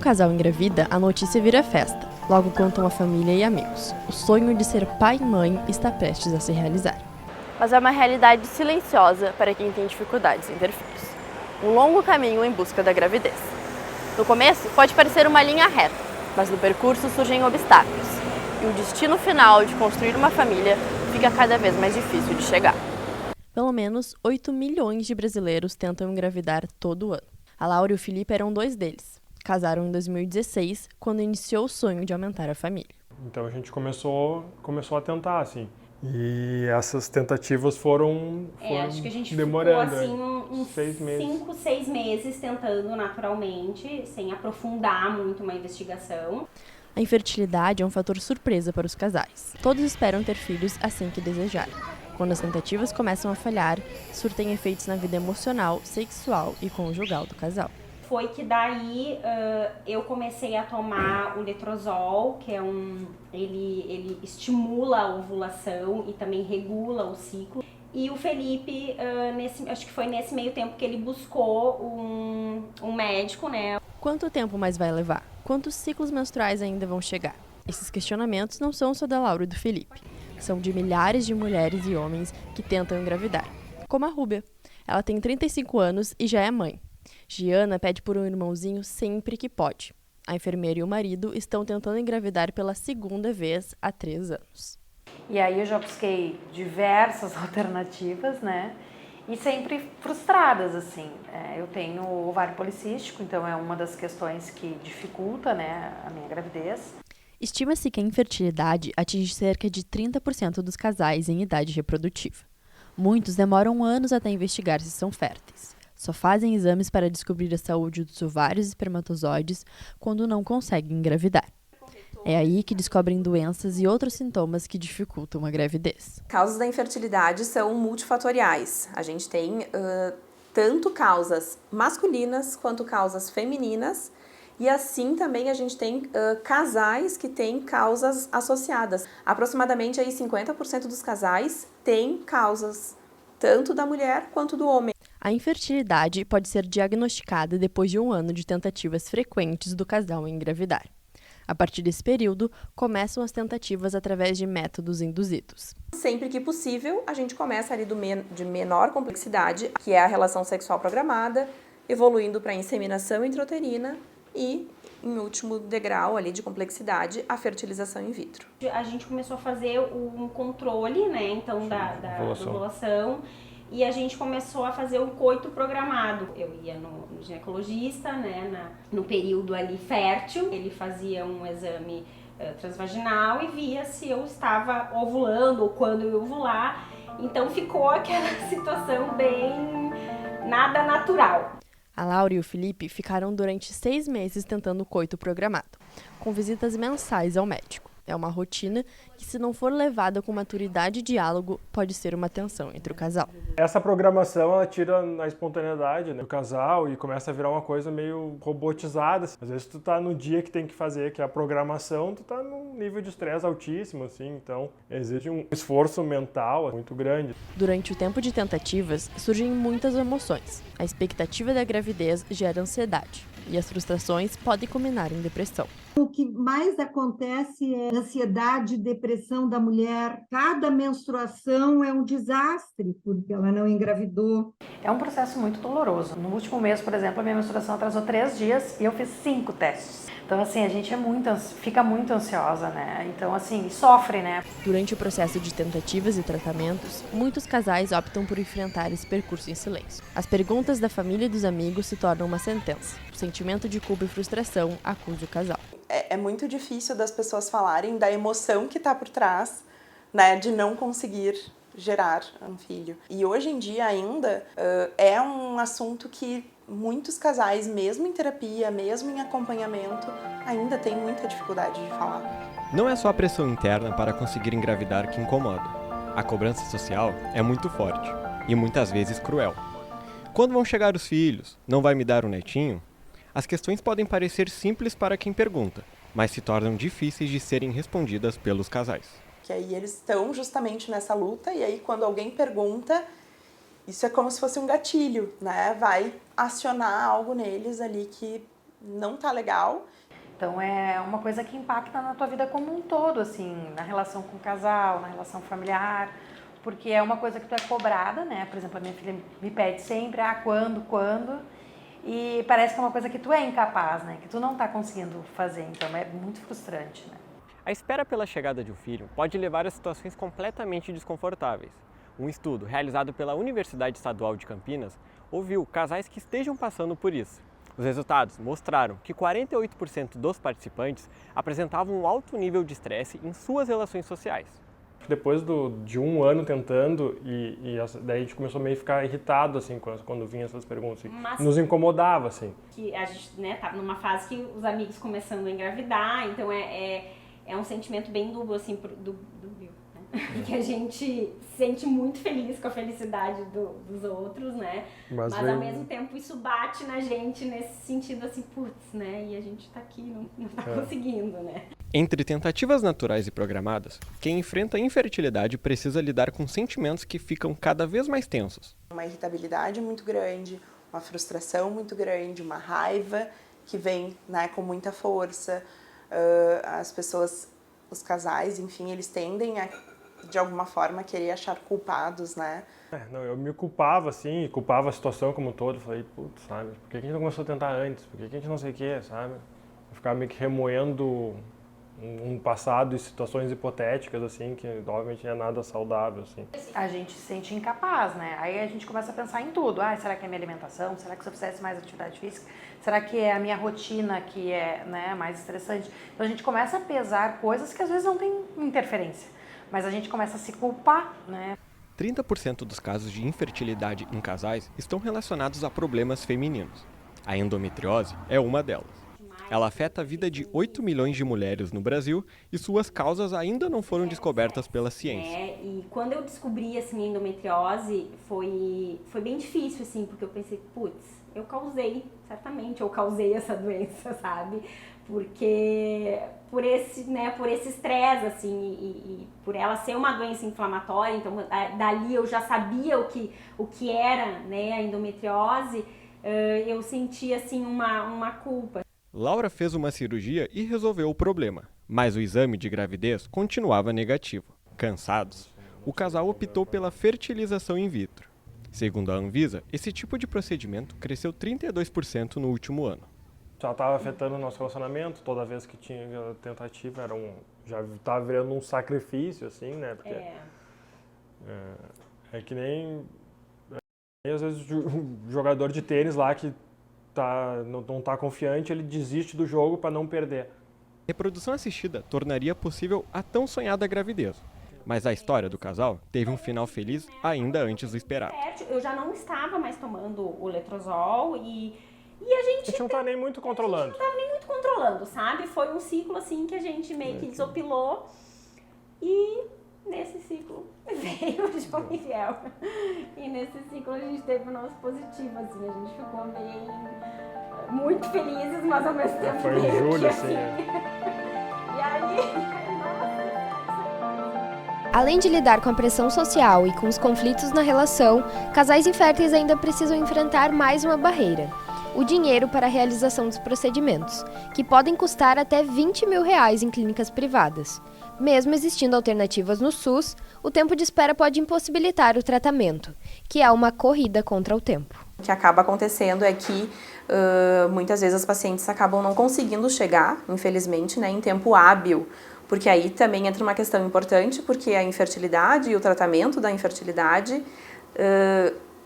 um casal engravida, a notícia vira festa. Logo contam a família e amigos. O sonho de ser pai e mãe está prestes a se realizar. Mas é uma realidade silenciosa para quem tem dificuldades em ter filhos. Um longo caminho em busca da gravidez. No começo, pode parecer uma linha reta, mas no percurso surgem obstáculos. E o destino final de construir uma família fica cada vez mais difícil de chegar. Pelo menos 8 milhões de brasileiros tentam engravidar todo ano. A Laura e o Felipe eram 2 deles. Casaram em 2016, quando iniciou o sonho de aumentar a família. Então a gente começou a tentar, assim. E essas tentativas foram acho que a gente demorando, ficou assim uns 5, 6 meses tentando naturalmente, sem aprofundar muito uma investigação. A infertilidade é um fator surpresa para os casais. Todos esperam ter filhos assim que desejarem. Quando as tentativas começam a falhar, surtem efeitos na vida emocional, sexual e conjugal do casal. Foi que daí eu comecei a tomar o letrozol, que é ele estimula a ovulação e também regula o ciclo. E o Felipe, acho que foi nesse meio tempo que ele buscou um médico, né? Quanto tempo mais vai levar? Quantos ciclos menstruais ainda vão chegar? Esses questionamentos não são só da Laura e do Felipe. São de milhares de mulheres e homens que tentam engravidar. Como a Rúbia. Ela tem 35 anos e já é mãe. Giana pede por um irmãozinho sempre que pode. A enfermeira e o marido estão tentando engravidar pela segunda vez há 3 anos. E aí eu já busquei diversas alternativas, né? E sempre frustradas, assim. Eu tenho ovário policístico, então é uma das questões que dificulta, né, a minha gravidez. Estima-se que a infertilidade atinge cerca de 30% dos casais em idade reprodutiva. Muitos demoram anos até investigar se são férteis. Só fazem exames para descobrir a saúde dos ovários e espermatozoides quando não conseguem engravidar. É aí que descobrem doenças e outros sintomas que dificultam a gravidez. Causas da infertilidade são multifatoriais. A gente tem tanto causas masculinas quanto causas femininas. E assim também a gente tem casais que têm causas associadas. Aproximadamente aí 50% dos casais têm causas tanto da mulher quanto do homem. A infertilidade pode ser diagnosticada depois de 1 ano de tentativas frequentes do casal em engravidar. A partir desse período, começam as tentativas através de métodos induzidos. Sempre que possível, a gente começa ali de menor complexidade, que é a relação sexual programada, evoluindo para a inseminação intrauterina e, em último degrau ali de complexidade, a fertilização in vitro. A gente começou a fazer um controle, né, então da ovulação. E a gente começou a fazer o coito programado. Eu ia no ginecologista, né, no período ali fértil. Ele fazia um exame transvaginal e via se eu estava ovulando ou quando eu ia ovular. Então ficou aquela situação bem nada natural. A Laura e o Felipe ficaram durante 6 meses tentando o coito programado, com visitas mensais ao médico. É uma rotina que, se não for levada com maturidade e diálogo, pode ser uma tensão entre o casal. Essa programação, ela tira a espontaneidade, né, do casal e começa a virar uma coisa meio robotizada. Às vezes tu tá no dia que tem que fazer, que é a programação, tu tá num nível de estresse altíssimo, assim, então exige um esforço mental muito grande. Durante o tempo de tentativas, surgem muitas emoções. A expectativa da gravidez gera ansiedade e as frustrações podem culminar em depressão. O que mais acontece é ansiedade e depressão da mulher. Cada menstruação é um desastre, porque ela não engravidou. É um processo muito doloroso. No último mês, por exemplo, a minha menstruação atrasou 3 dias e eu fiz 5 testes. Então, assim, a gente fica muito ansiosa, né? Então, assim, sofre, né? Durante o processo de tentativas e tratamentos, muitos casais optam por enfrentar esse percurso em silêncio. As perguntas da família e dos amigos se tornam uma sentença. O sentimento de culpa e frustração acusa o casal. É muito difícil das pessoas falarem da emoção que está por trás, né, de não conseguir gerar um filho. E hoje em dia ainda é um assunto que muitos casais, mesmo em terapia, mesmo em acompanhamento, ainda têm muita dificuldade de falar. Não é só a pressão interna para conseguir engravidar que incomoda. A cobrança social é muito forte e muitas vezes cruel. Quando vão chegar os filhos? Não vai me dar um netinho? As questões podem parecer simples para quem pergunta, mas se tornam difíceis de serem respondidas pelos casais. Que aí eles estão justamente nessa luta e aí quando alguém pergunta, isso é como se fosse um gatilho, né? Vai acionar algo neles ali que não tá legal. Então é uma coisa que impacta na tua vida como um todo, assim, na relação com o casal, na relação familiar, porque é uma coisa que tu é cobrada, né? Por exemplo, a minha filha me pede sempre, quando, e parece que é uma coisa que tu é incapaz, né? Que tu não tá conseguindo fazer, então é muito frustrante, né? A espera pela chegada de um filho pode levar a situações completamente desconfortáveis. Um estudo realizado pela Universidade Estadual de Campinas ouviu casais que estejam passando por isso. Os resultados mostraram que 48% dos participantes apresentavam um alto nível de estresse em suas relações sociais. Depois de um ano tentando, daí a gente começou meio a ficar irritado, assim, quando vinham essas perguntas. Assim. Nos incomodava, assim. Que a gente, né, tava numa fase que os amigos começando a engravidar, então é um sentimento bem duplo, assim, do Bill, né? Que a gente se sente muito feliz com a felicidade dos outros, né? Mas ao mesmo tempo isso bate na gente nesse sentido, assim, putz, né? E a gente tá aqui, não tá conseguindo, né? Entre tentativas naturais e programadas, quem enfrenta a infertilidade precisa lidar com sentimentos que ficam cada vez mais tensos. Uma irritabilidade muito grande, uma frustração muito grande, uma raiva que vem, né, com muita força. As pessoas, os casais, enfim, eles tendem a, de alguma forma, querer achar culpados, né? Não, eu me culpava, assim, culpava a situação como um todo. Falei, putz, sabe, por que a gente não começou a tentar antes? Por que a gente não sei o que, sabe? Eu ficava meio que remoendo um passado e situações hipotéticas, assim, que obviamente não é nada saudável, assim. A gente se sente incapaz, né? Aí a gente começa a pensar em tudo. Será que é minha alimentação? Será que se eu fizesse mais atividade física? Será que é a minha rotina que é, né, mais estressante? Então a gente começa a pesar coisas que às vezes não tem interferência, mas a gente começa a se culpar, né? 30% dos casos de infertilidade em casais estão relacionados a problemas femininos. A endometriose é uma delas. Ela afeta a vida de 8 milhões de mulheres no Brasil e suas causas ainda não foram descobertas pela ciência. E quando eu descobri, assim, a endometriose, foi bem difícil, assim, porque eu pensei, putz, eu causei essa doença, sabe? Porque por esse estresse, assim, e por ela ser uma doença inflamatória, então dali eu já sabia o que era, né, a endometriose, eu sentia, assim, uma culpa. Laura fez uma cirurgia e resolveu o problema, mas o exame de gravidez continuava negativo. Cansados, o casal optou pela fertilização in vitro. Segundo a Anvisa, esse tipo de procedimento cresceu 32% no último ano. Já estava afetando o nosso relacionamento, toda vez que tinha tentativa já estava virando um sacrifício, assim, né? Porque é que nem às vezes o jogador de tênis lá que não está confiante, ele desiste do jogo para não perder. Reprodução assistida tornaria possível a tão sonhada gravidez. Mas a história do casal teve um final feliz ainda antes do esperado. Eu já não estava mais tomando o letrozol e a gente não está nem muito controlando. Não estava nem muito controlando, sabe? Foi um ciclo assim que a gente meio que desopilou e nesse ciclo veio o João Miguel. E nesse ciclo a gente teve o nosso positivo, assim, a gente ficou meio muito felizes, mas ao mesmo tempo foi em julho, assim. E aí... Além de lidar com a pressão social e com os conflitos na relação, casais inférteis ainda precisam enfrentar mais uma barreira: o dinheiro para a realização dos procedimentos, que podem custar até R$20 mil em clínicas privadas. Mesmo existindo alternativas no SUS, o tempo de espera pode impossibilitar o tratamento, que é uma corrida contra o tempo. O que acaba acontecendo é que muitas vezes as pacientes acabam não conseguindo chegar, infelizmente, né, em tempo hábil, porque aí também entra uma questão importante, porque a infertilidade e o tratamento da infertilidade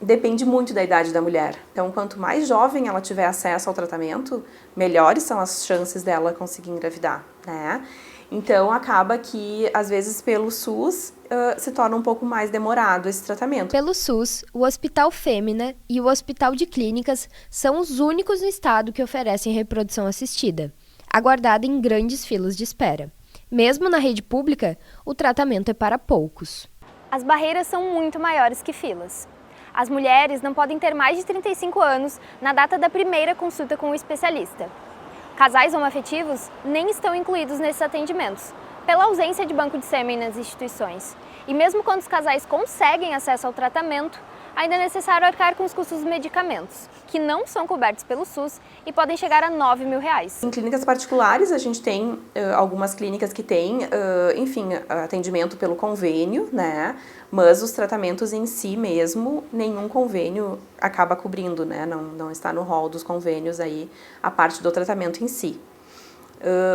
depende muito da idade da mulher. Então, quanto mais jovem ela tiver acesso ao tratamento, melhores são as chances dela conseguir engravidar, né? Então, acaba que, às vezes, pelo SUS, se torna um pouco mais demorado esse tratamento. Pelo SUS, o Hospital Fêmea e o Hospital de Clínicas são os únicos no estado que oferecem reprodução assistida, aguardada em grandes filas de espera. Mesmo na rede pública, o tratamento é para poucos. As barreiras são muito maiores que filas. As mulheres não podem ter mais de 35 anos na data da primeira consulta com o especialista. Casais homoafetivos nem estão incluídos nesses atendimentos, pela ausência de banco de sêmen nas instituições. E mesmo quando os casais conseguem acesso ao tratamento, ainda é necessário arcar com os custos dos medicamentos, que não são cobertos pelo SUS e podem chegar a R$ 9 mil. Em clínicas particulares, a gente tem algumas clínicas que têm, enfim, atendimento pelo convênio, né? Mas os tratamentos em si mesmo, nenhum convênio acaba cobrindo, né? Não está no rol dos convênios aí a parte do tratamento em si.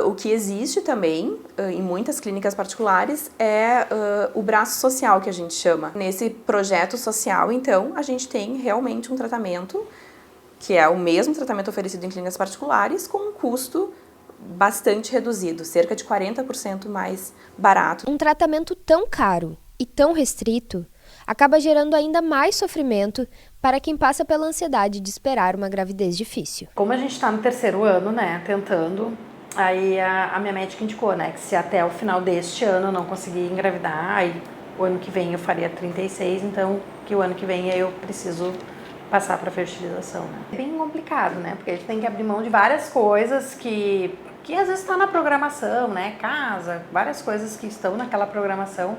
O que existe também em muitas clínicas particulares é o braço social, que a gente chama. Nesse projeto social, então, a gente tem realmente um tratamento que é o mesmo tratamento oferecido em clínicas particulares com um custo bastante reduzido, cerca de 40% mais barato. Um tratamento tão caro e tão restrito acaba gerando ainda mais sofrimento para quem passa pela ansiedade de esperar uma gravidez difícil. Como a gente está no 3º ano, né, tentando, aí a minha médica indicou, né, que se até o final deste ano eu não conseguir engravidar, aí o ano que vem eu faria 36, então que o ano que vem eu preciso passar para fertilização, né. É bem complicado, né, porque a gente tem que abrir mão de várias coisas que às vezes está na programação, né, casa, várias coisas que estão naquela programação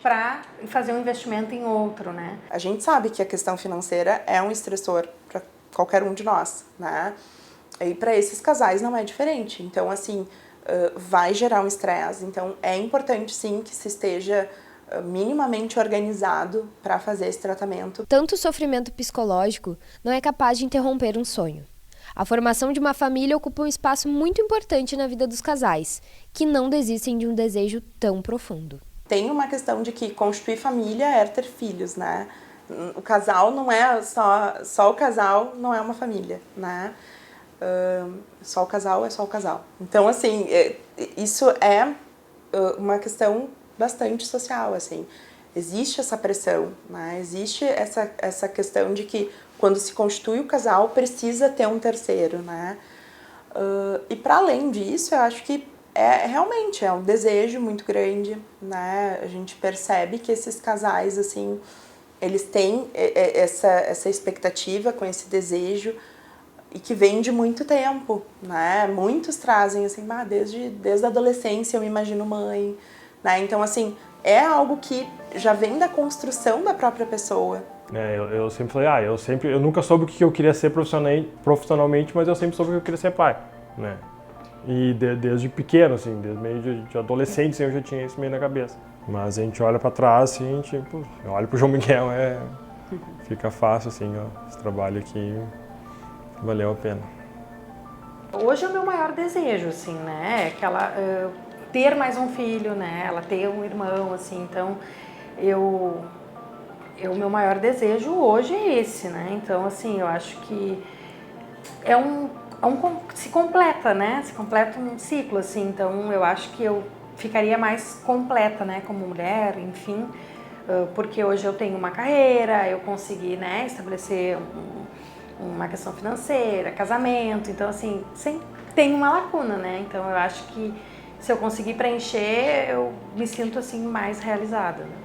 para fazer um investimento em outro, né. A gente sabe que a questão financeira é um estressor para qualquer um de nós, né. E para esses casais não é diferente. Então, assim, vai gerar um estresse. Então, é importante, sim, que se esteja minimamente organizado para fazer esse tratamento. Tanto o sofrimento psicológico não é capaz de interromper um sonho. A formação de uma família ocupa um espaço muito importante na vida dos casais, que não desistem de um desejo tão profundo. Tem uma questão de que constituir família é ter filhos, né? O casal não é só o casal não é uma família, né? Só o casal é só o casal. Então, assim, isso é uma questão bastante social, assim. Existe essa pressão, né? Existe essa questão de que quando se constitui o casal precisa ter um terceiro, né? E para além disso, eu acho que realmente é um desejo muito grande, né? A gente percebe que esses casais, assim, eles têm essa expectativa com esse desejo e que vem de muito tempo, né? Muitos trazem, assim, desde a adolescência eu me imagino mãe, né? Então, assim, é algo que já vem da construção da própria pessoa. Eu sempre falei, eu nunca soube o que eu queria ser profissionalmente, mas eu sempre soube que eu queria ser pai, né? E desde pequeno, assim, desde meio de adolescente, assim, eu já tinha isso meio na cabeça. Mas a gente olha pra trás, assim, tipo, eu olho pro João Miguel, fica fácil, assim, ó, esse trabalho aqui valeu a pena. Hoje é o meu maior desejo, assim, né, que ela ter mais um filho, né, ela ter um irmão, assim, então o meu maior desejo hoje é esse, né, então, assim, eu acho que se completa, né, se completa um ciclo, assim, então eu acho que eu ficaria mais completa, né, como mulher, enfim, porque hoje eu tenho uma carreira, eu consegui, né, estabelecer uma questão financeira, casamento, então assim, sempre tem uma lacuna, né, então eu acho que se eu conseguir preencher, eu me sinto assim mais realizada, né?